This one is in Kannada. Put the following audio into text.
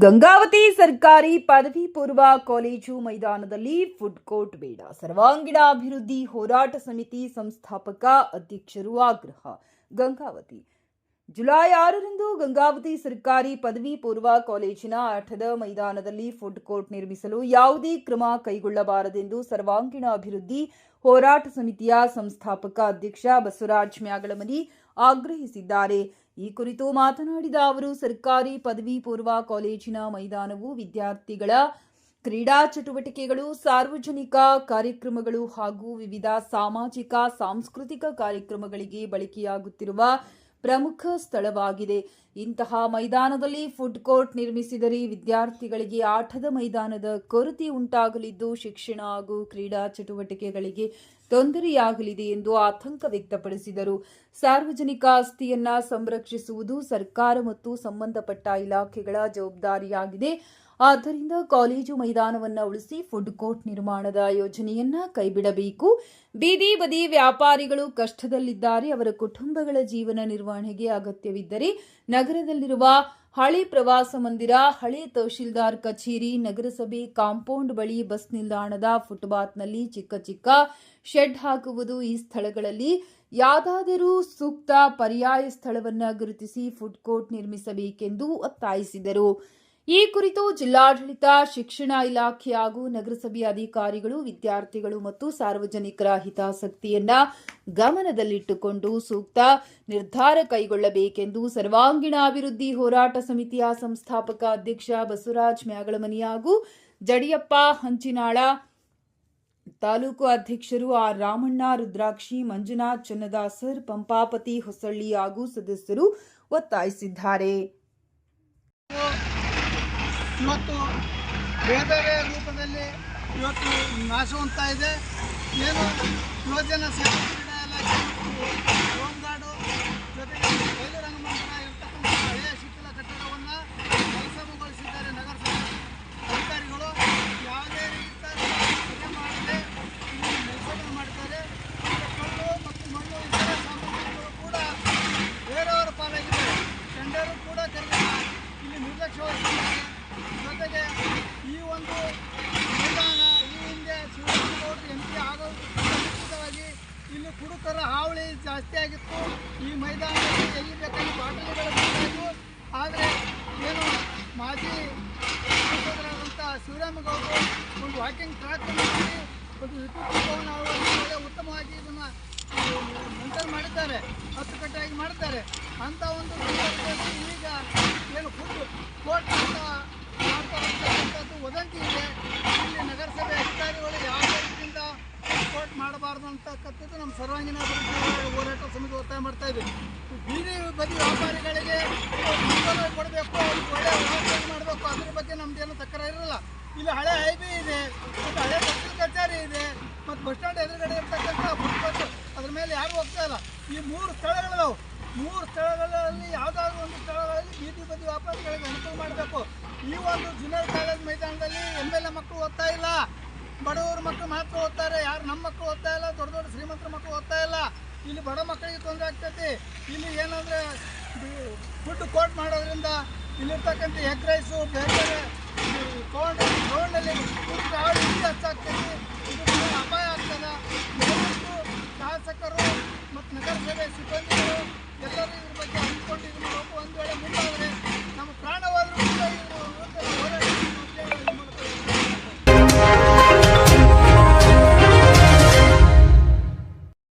ಗಂಗಾವತಿ ಸರ್ಕಾರಿ ಪದವಿ ಪೂರ್ವ ಕಾಲೇಜು ಮೈದಾನದಲ್ಲಿ ಫುಡ್ ಕೋರ್ಟ್ ಬೇಡ, ಸರ್ವಾಂಗೀಣ ಅಭಿವೃದ್ಧಿ ಹೋರಾಟ ಸಮಿತಿ ಸಂಸ್ಥಾಪಕ ಅಧ್ಯಕ್ಷರು ಆಗ್ರಹ. ಗಂಗಾವತಿ ಜುಲೈ 6ರಂದು ಗಂಗಾವತಿ ಸರ್ಕಾರಿ ಪದವಿ ಪೂರ್ವ ಕಾಲೇಜಿನ ಆಟದ ಮೈದಾನದಲ್ಲಿ ಫುಡ್ ಕೋರ್ಟ್ ನಿರ್ಮಿಸಲು ಯಾವುದೇ ಕ್ರಮ ಕೈಗೊಳ್ಳಬಾರದೆಂದು ಸರ್ವಾಂಗೀಣ ಅಭಿವೃದ್ಧಿ ಹೋರಾಟ ಸಮಿತಿಯ ಸಂಸ್ಥಾಪಕ ಅಧ್ಯಕ್ಷ ಬಸವರಾಜ ಮ್ಯಾಗಳಮನಿ ಆಗ್ರಹಿಸಿದ್ದಾರೆ. ಈ ಕುರಿತು ಮಾತನಾಡಿದ ಅವರು, ಸರ್ಕಾರಿ ಪದವಿ ಪೂರ್ವ ಕಾಲೇಜಿನ ಮೈದಾನವು ವಿದ್ಯಾರ್ಥಿಗಳ ಕ್ರೀಡಾ ಚಟುವಟಿಕೆಗಳು, ಸಾರ್ವಜನಿಕ ಕಾರ್ಯಕ್ರಮಗಳು ಹಾಗೂ ವಿವಿಧ ಸಾಮಾಜಿಕ ಸಾಂಸ್ಕೃತಿಕ ಕಾರ್ಯಕ್ರಮಗಳಿಗೆ ಬಳಕೆಯಾಗುತ್ತಿರುವ ಪ್ರಮುಖ ಸ್ಥಳವಾಗಿದೆ. ಇಂತಹ ಮೈದಾನದಲ್ಲಿ ಫುಡ್ ಕೋರ್ಟ್ ನಿರ್ಮಿಸಿದರೆ ವಿದ್ಯಾರ್ಥಿಗಳಿಗೆ ಆಟದ ಮೈದಾನದ ಕೊರತೆ ಉಂಟಾಗಲಿದ್ದು ಶಿಕ್ಷಣ ಹಾಗೂ ಕ್ರೀಡಾ ಚಟುವಟಿಕೆಗಳಿಗೆ ತೊಂದರೆಯಾಗಲಿದೆ ಎಂದು ಆತಂಕ ವ್ಯಕ್ತಪಡಿಸಿದರು. ಸಾರ್ವಜನಿಕ ಆಸ್ತಿಯನ್ನ ಸಂರಕ್ಷಿಸುವುದು ಸರ್ಕಾರ ಮತ್ತು ಸಂಬಂಧಪಟ್ಟ ಇಲಾಖೆಗಳ ಜವಾಬ್ದಾರಿಯಾಗಿದೆ. ಆದ್ದರಿಂದ ಕಾಲೇಜು ಮೈದಾನವನ್ನು ಉಳಿಸಿ ಫುಡ್ ಕೋರ್ಟ್ ನಿರ್ಮಾಣದ ಯೋಜನೆಯನ್ನ ಕೈಬಿಡಬೇಕು. ಬೀದಿ ಬದಿ ವ್ಯಾಪಾರಿಗಳು ಕಷ್ಟದಲ್ಲಿದ್ದಾರೆ. ಅವರ ಕುಟುಂಬಗಳ ಜೀವನ ನಿರ್ವಹಣೆಗೆ ಅಗತ್ಯವಿದ್ದರೆ ನಗರದಲ್ಲಿರುವ ಹಳೆ ಪ್ರವಾಸ ಮಂದಿರ, ಹಳೆ ತಹಶೀಲ್ದಾರ್ ಕಚೇರಿ, ನಗರಸಭೆ ಕಾಂಪೌಂಡ್ ಬಳಿ, ಬಸ್ ನಿಲ್ದಾಣದ ಫುಟ್ಪಾತ್ನಲ್ಲಿ ಚಿಕ್ಕ ಚಿಕ್ಕ ಶೆಡ್ ಹಾಕುವುದು. ಈ ಸ್ಥಳಗಳಲ್ಲಿ ಯಾವುದಾದರೂ ಸೂಕ್ತ ಪರ್ಯಾಯ ಸ್ಥಳವನ್ನು ಗುರುತಿಸಿ ಫುಡ್ ಕೋರ್ಟ್ ನಿರ್ಮಿಸಬೇಕೆಂದು ಒತ್ತಾಯಿಸಿದರು. ಈ ಕುರಿತು ಜಿಲ್ಲಾಡಳಿತ, ಶಿಕ್ಷಣ ಇಲಾಖೆ ಹಾಗೂ ನಗರಸಭೆಯ ಅಧಿಕಾರಿಗಳು ವಿದ್ಯಾರ್ಥಿಗಳು ಮತ್ತು ಸಾರ್ವಜನಿಕರ ಹಿತಾಸಕ್ತಿಯನ್ನ ಗಮನದಲ್ಲಿಟ್ಟುಕೊಂಡು ಸೂಕ್ತ ನಿರ್ಧಾರ ಕೈಗೊಳ್ಳಬೇಕೆಂದು ಸರ್ವಾಂಗೀಣ ಅಭಿವೃದ್ಧಿ ಹೋರಾಟ ಸಮಿತಿಯ ಸಂಸ್ಥಾಪಕ ಅಧ್ಯಕ್ಷ ಬಸವರಾಜ ಮ್ಯಾಗಳಮನಿ ಹಾಗೂ ಜಡಿಯಪ್ಪ ಹಂಚಿನಾಳ ತಾಲೂಕು ಅಧ್ಯಕ್ಷರು ಆರ್ ರಾಮಣ್ಣ, ರುದ್ರಾಕ್ಷಿ, ಮಂಜುನಾಥ್, ಚನ್ನದಾಸರ್, ಪಂಪಾಪತಿ ಹೊಸಳ್ಳಿ ಹಾಗೂ ಸದಸ್ಯರು ಒತ್ತಾಯಿಸಿದ್ದಾರೆ. ಇವತ್ತು ಬೇರೆ ಬೇರೆ ರೂಪದಲ್ಲಿ ಇವತ್ತು ನಾಶವಂತ ಇದೆ. ಏನು ಯುವಜನ ಸೇವಾ ಕ್ರೀಡಾ ಇಲಾಖೆ, ಹೋಮ್ಗಾರ್ಡು ಜೊತೆಗೆ ಬಯಲು ರಂಗಮಂದಿರ ಇರ್ತಕ್ಕಂಥ ಹಳೆಯ ಶಿಥಿಲ ಕಟ್ಟಡವನ್ನು ಕೆಲಸಗೊಳಿಸಿದ್ದಾರೆ ನಗರಸಭೆ ಅಧಿಕಾರಿಗಳು. ಯಾವುದೇ ರೀತಿಯ ಕ್ರಿಯೆ ಮಾಡದೆ ನಿರ್ವಹಣೆ ಮಾಡ್ತಾರೆ. ಕಲ್ಲು ಮತ್ತು ಮಣ್ಣು ಇತರ ಸಾಮಗ್ರಿಗಳು ಕೂಡ ಬೇರೆಯವರ ಪಾಲಾಗಿದೆ. ಟೆಂಡರು ಕೂಡ ಕರೆದಿಲ್ಲ. ಇಲ್ಲಿ ನಿರ್ಲಕ್ಷ್ಯ ವಹಿಸಿದ್ದಾರೆ. ಜೊತೆಗೆ ಈ ಒಂದು ಮೈದಾನ ಈ ಹಿಂದೆ ಶಿವರಾಮೇಗೌಡರು MP ಆಗೋದವಾಗಿ ಇಲ್ಲಿ ಕುಡುಕರ ಹಾವಳಿ ಜಾಸ್ತಿ ಆಗಿತ್ತು. ಈ ಮೈದಾನದಲ್ಲಿ ಎಲ್ಲಿ ಬೇಕಾಗಿ ಬಾಟಲಿಗಳು ಬೇಕಾಯಿತು. ಆದರೆ ಏನು ಮಾಜಿ ಸಂಸದರಾದಂಥ ಶಿವರಾಮೇಗೌಡರು ಒಂದು ವಾಕಿಂಗ್ ಟ್ರ್ಯಾಕ್ ಮಾಡಿ ಒಂದು ವಿದ್ಯುತ್ ಭವನ ಅಳವಡಿಸಿ ಉತ್ತಮವಾಗಿ ಇದನ್ನು ಮೇಂಟೈನ್ ಮಾಡಿದ್ದಾರೆ, ಅಚ್ಚುಕಟ್ಟಾಗಿ ಮಾಡಿದ್ದಾರೆ. ಅಂಥ ಒಂದು ಸಂದರ್ಭದಲ್ಲಿ ಈಗ ಏನು ಫುಡ್ ಕೋರ್ಟ್ ಅಂತ ಮಾಡ್ತಾರಂತಕ್ಕಂಥದ್ದು ವದಂತಿ ಇದೆ. ಇಲ್ಲಿ ನಗರಸಭೆ ಅಧಿಕಾರಿಗಳು ಯಾವುದೇ ರೀತಿಯಿಂದ ಕೋರ್ಟ್ ಮಾಡಬಾರ್ದು ಅಂತಕ್ಕಂಥದ್ದು ನಮ್ಮ ಸರ್ವಾಂಗೀಣ ಅಭಿವೃದ್ಧಿ ಹೋರಾಟ ಸಮಿತಿ ಒತ್ತಾಯ ಮಾಡ್ತಾ ಇದ್ದೀವಿ. ಬೀದಿ ಬದಿ ವ್ಯಾಪಾರಿಗಳಿಗೆ ಮುನ್ಗಣನೆ ಕೊಡಬೇಕು, ಅವ್ರಿಗೆ ಒಳ್ಳೆಯ ವ್ಯವಸ್ಥೆ ಮಾಡಬೇಕು. ಅದ್ರ ಬಗ್ಗೆ ನಮ್ದೇನು ತಕರಾರು ಇರಲ್ಲ. ಇಲ್ಲಿ ಹಳೆ ಹೈವೇ ಇದೆ, ಮತ್ತು ಹಳೆ ತಹಸೀಲ್ ಕಚೇರಿ ಇದೆ, ಮತ್ತು ಬಸ್ ಸ್ಟ್ಯಾಂಡ್ ಎದುರುಗಡೆ ಇರ್ತಕ್ಕಂಥ ಫುಟ್ಪಾತ್ ಅದ್ರ ಮೇಲೆ ಯಾರು ಹೋಗ್ತಾ ಇಲ್ಲ. ಈ 3 ಸ್ಥಳಗಳಿದಾವೆ. 3 ಸ್ಥಳಗಳಲ್ಲಿ ಯಾವುದಾದ್ರೂ ಒಂದು ಸ್ಥಳಗಳಲ್ಲಿ ಬೀದಿ ಬದಿ ವ್ಯಾಪಾರಿಗಳಿಗೆ ಅನುಕೂಲ ಮಾಡಬೇಕು. ಈ ಒಂದು ಜೂನಿಯರ್ ಕಾಲೇಜ್ ಮೈದಾನದಲ್ಲಿ MLA ಮಕ್ಕಳು ಓದ್ತಾ ಇಲ್ಲ, ಬಡವರ ಮಕ್ಕಳು ಮಾತ್ರ ಓದ್ತಾರೆ. ಯಾರು ನಮ್ಮ ಮಕ್ಕಳು ಓದ್ತಾ ಇಲ್ಲ, ದೊಡ್ಡ ದೊಡ್ಡ ಶ್ರೀಮಂತರ ಮಕ್ಕಳು ಓದ್ತಾ ಇಲ್ಲ. ಇಲ್ಲಿ ಬಡ ಮಕ್ಕಳಿಗೆ ತೊಂದರೆ ಆಗ್ತೈತಿ. ಇಲ್ಲಿ ಏನಂದರೆ ಫುಡ್ ಕೋರ್ಟ್ ಮಾಡೋದ್ರಿಂದ ಇಲ್ಲಿರ್ತಕ್ಕಂಥ ಎಗ್ ರೈಸು ಬೇರೆ ಬೇರೆ ಗ್ರೌಂಡಲ್ಲಿ ಹೆಚ್ಚಾಗ್ತೈತಿ. ಇದು ಅಪಾಯ ಆಗ್ತದೆ. ದಯವಿಟ್ಟು ಶಾಸಕರು ಮತ್ತು ನಗರಸಭೆ ಸಿಬ್ಬಂದಿಗಳು ಎಲ್ಲರೂ ಇದ್ರ ಬಗ್ಗೆ ಅಂದ್ಕೊಂಡು ಇದು ಮಾಡಬೇಕು. ಒಂದು